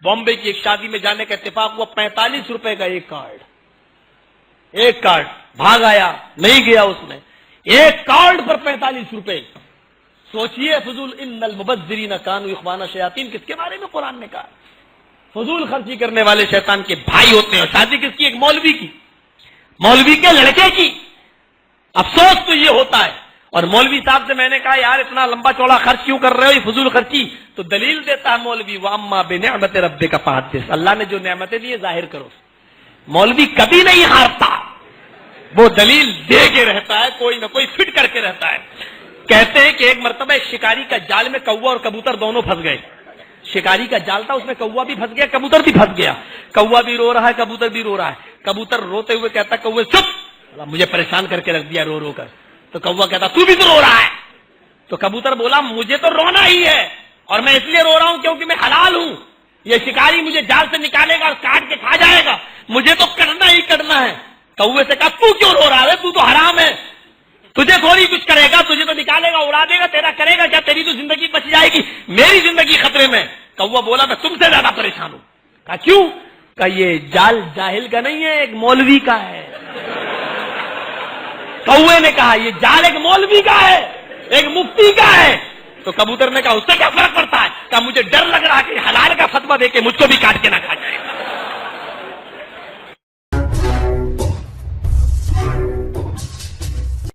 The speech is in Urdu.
بامبے کی ایک شادی میں جانے کا اتفاق ہوا، 45 روپے کا ایک کارڈ، بھاگ آیا، نہیں گیا اس میں، ایک کارڈ پر 45 روپے. سوچئے فضول، ان المبذرین کانوا اخوان الشیاطین کس کے بارے میں قرآن نے کہا؟ فضول خرچی کرنے والے شیطان کے بھائی ہوتے ہیں. شادی کس کی؟ ایک مولوی کی، مولوی کے لڑکے کی. افسوس تو یہ ہوتا ہے. اور مولوی صاحب سے میں نے کہا یار اتنا لمبا چوڑا خرچ کیوں کر رہے ہو، یہ فضول خرچی؟ تو دلیل دیتا ہے مولوی، وَأَمَّا بِنِعْمَةِ رَبِّكَ فَحَدِّثْ، اللہ نے جو نعمتیں دی ظاہر کرو. مولوی کبھی نہیں ہارتا، وہ دلیل دے کے رہتا ہے، کوئی نہ کوئی فٹ کر کے رہتا ہے. کہتے ہیں کہ ایک مرتبہ ایک شکاری کا جال میں کوا اور کبوتر دونوں پھنس گئے. شکاری کا جال تھا، اس میں کوا بھی پھنس گیا، کبوتر بھی پھنس گیا. کوا بھی رو رہا ہے، کبوتر بھی رو رہا ہے. کبوتر روتے ہوئے کہتا کوے چپ، مجھے پریشان کر کے رکھ دیا رو رو کر. تو کوا کہتا تو بھی تو رو رہا ہے. تو کبوتر بولا مجھے تو رونا ہی ہے، اور میں اس لیے رو رہا ہوں کیونکہ میں حلال ہوں. یہ شکاری مجھے جال سے نکالے گا اور کاٹ کے کھا جائے گا، مجھے تو کرنا ہی کرنا ہے. کوے سے کہا تو کیوں رو رہا ہے، تو حرام ہے، تجھے تھوڑی کچھ کرے گا، تجھے تو نکالے گا اڑا دے گا، تیرا کرے گا کیا، تیری تو زندگی بچ جائے گی، میری زندگی خطرے میں. کوا بولا میں تم سے زیادہ پریشان ہوں. کہا کیوں؟ کہا یہ جال جاہل کا نہیں ہے، ایک مولوی کا ہے. کوے نے کہا یہ جال ایک مولوی کا ہے، ایک مفتی کا ہے. تو کبوتر نے کہا اس سے کیا فرق پڑتا ہے؟ کہا مجھے ڈر لگ رہا ہے کہ حلال کا فتویٰ دے کے مجھ کو بھی کاٹ کے نہ کھا جائے.